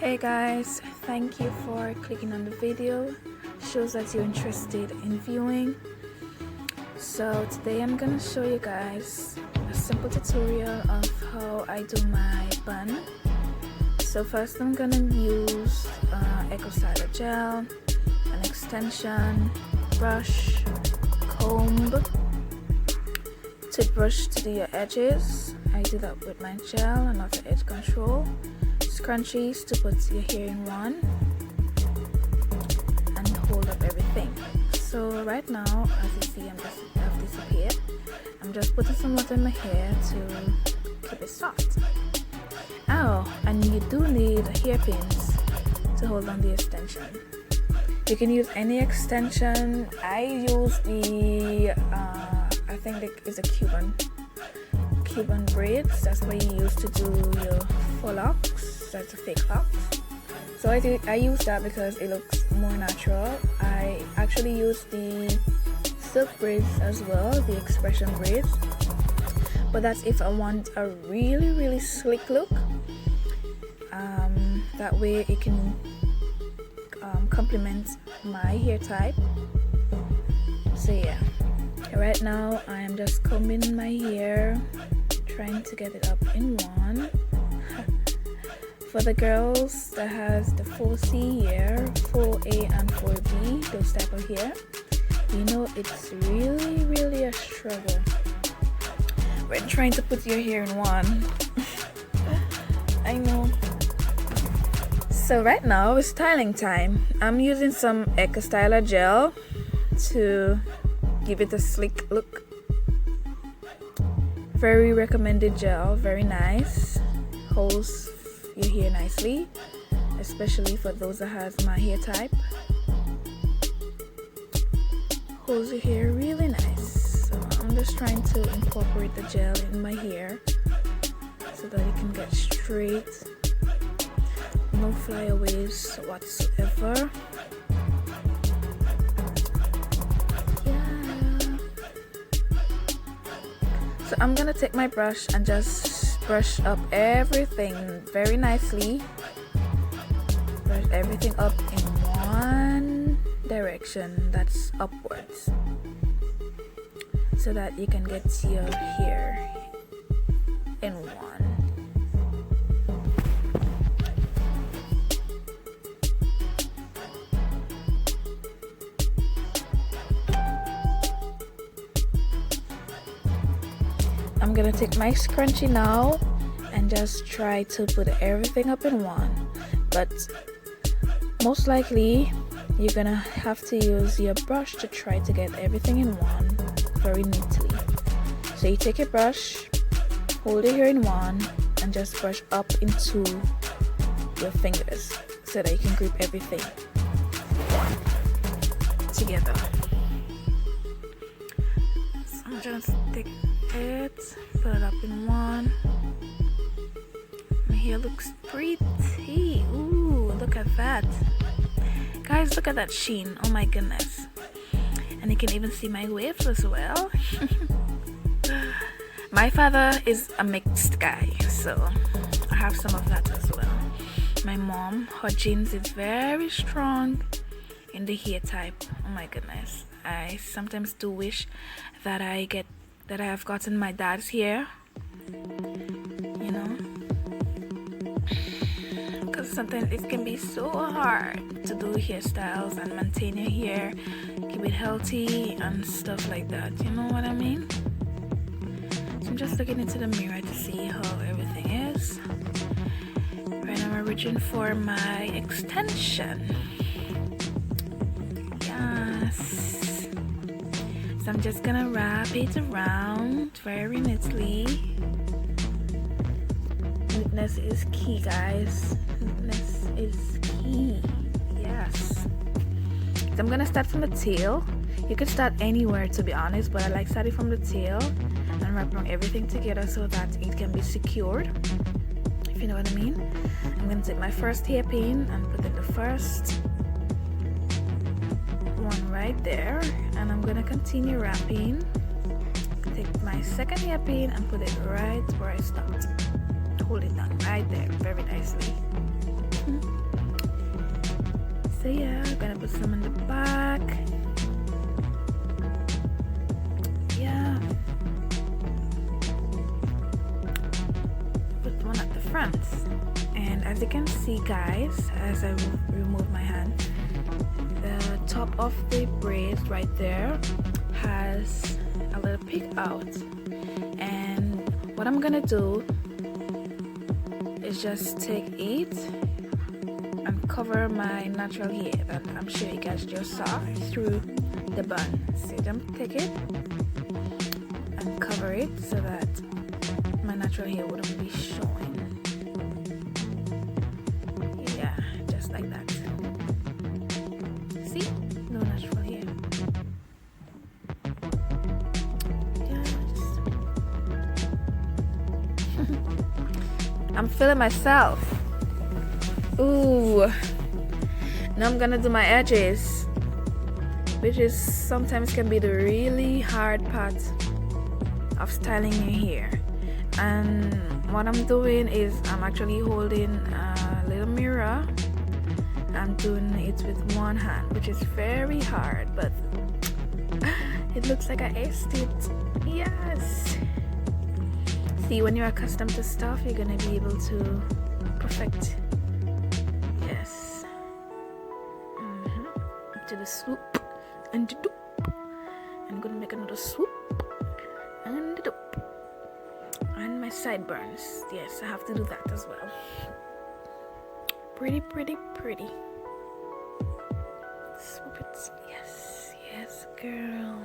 Hey guys, thank you for clicking on the video. Shows that you're interested in viewing. So today I'm gonna show you guys a simple tutorial of how I do my bun. So first I'm gonna use Eco Styler gel, an extension, brush, comb, toothbrush to do your edges. I do that with my gel and not the edge control. Scrunchies to put your hair in one and hold up everything. So right now, as you see, I've disappeared. I'm just putting some water in my hair to keep it soft. Oh, and you do need hairpins to hold on the extension. You can use any extension. I use the I think it's a Cuban braids. That's what you use to do your faux locks. That's a fake locks. So I use that because it looks more natural. I actually use the silk braids as well, the expression braids, but that's if I want a really slick look. That way it can complement my hair type. So yeah, right now I am just combing my hair, trying to get it up in one. For the girls that has the 4C hair, 4A and 4B, those type of hair, you know it's really a struggle when trying to put your hair in one. I know. So right now it's styling time. I'm using some Eco Styler gel to give it a slick look. Very recommended gel, very nice, holds your hair nicely, especially for those that has my hair type. Holds your hair really nice. So I'm just trying to incorporate the gel in my hair so that it can get straight, no flyaways whatsoever. So I'm gonna take my brush and just brush up everything very nicely. Brush everything up in one direction, that's upwards, so that you can get your hair in one. I'm gonna take my scrunchie now and just try to put everything up in one, but most likely you're gonna have to use your brush to try to get everything in one very neatly. So you take your brush, hold your hair in one, and just brush up into your fingers so that you can grip everything together. So I'm just take it, put it up in one. My hair looks pretty. Ooh, look at that. Guys, look at that sheen. Oh my goodness. And you can even see my waves as well. My father is a mixed guy, so I have some of that as well. My mom, her genes is very strong in the hair type. Oh my goodness. I sometimes do wish that I have gotten my dad's hair, you know, because sometimes it can be so hard to do hairstyles and maintain your hair, keep it healthy and stuff like that, you know what I mean? So I'm just looking into the mirror to see how everything is. Right now I'm reaching for my extension. Yes. So I'm just gonna wrap it around very neatly. Neatness is key, guys. Neatness is key. Yes. So I'm gonna start from the tail. You can start anywhere, to be honest, but I like starting from the tail and wrapping everything together so that it can be secured, if you know what I mean. I'm gonna take my first hairpin and put in the first one right there, and I'm gonna continue wrapping. Take my second hairpin and put it right where I stopped. Hold it down right there very nicely. So yeah, I'm gonna put some in the back. Yeah. Put one at the front. And as you can see, guys, as I remove my hand, the top of the braid right there has a little pick out. And what I'm gonna do is just take it and cover my natural hair that I'm sure you guys just saw through the bun. So I'm take it and cover it so that my natural hair wouldn't be showing. Yeah, just like that. See? No natural hair. Yes. I'm feeling myself. Ooh. Now I'm gonna do my edges, which is sometimes can be the really hard part of styling your hair. And what I'm doing is I'm actually holding a little mirror. I'm doing it with one hand, which is very hard, but it looks like I aced it. Yes. See, when you're accustomed to stuff, you're gonna be able to perfect. Yes. To the swoop and the doop. I'm gonna make another swoop and the doop. And my sideburns. Yes, I have to do that as well. Pretty, pretty, pretty. Swoop it. Yes, yes, girl.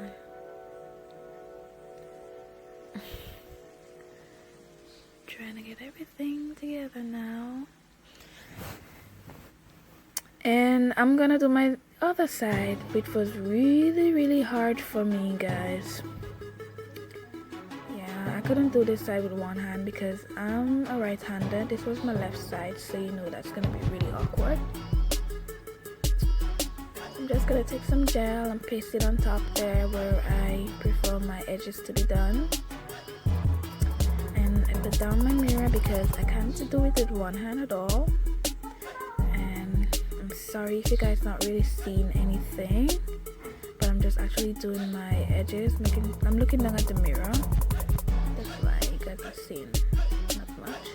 Trying to get everything together now. And I'm gonna do my other side, which was really, really hard for me, guys. Yeah, I couldn't do this side with one hand because I'm a right-hander. This was my left side, so you know that's gonna be really awkward. I'm just gonna take some gel and paste it on top there where I prefer my edges to be done. And I put down my mirror because I can't do it with one hand at all. Sorry if you guys not really seeing anything, but I'm just actually doing my edges. I'm looking down at the mirror. That's why you guys are seeing not much.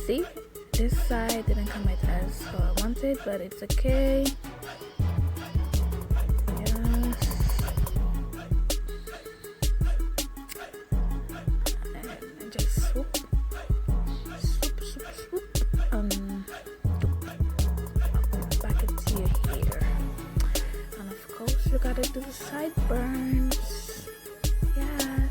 See, this side didn't come out as how I wanted, but it's okay. Yes. And just swoop, swoop, swoop, swoop. Your hair, and of course you gotta do the sideburns. Yes.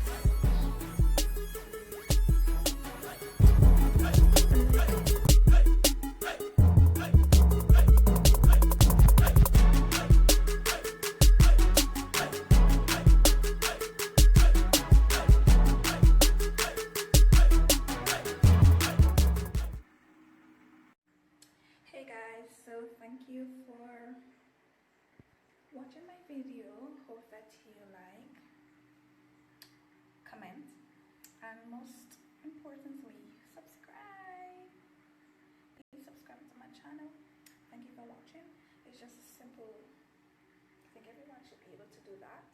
Hey guys, so thank you for watching my video. Hope that you like, comment, and most importantly, subscribe. Please subscribe to my channel. Thank you for watching. It's just a simple, I think everyone should be able to do that.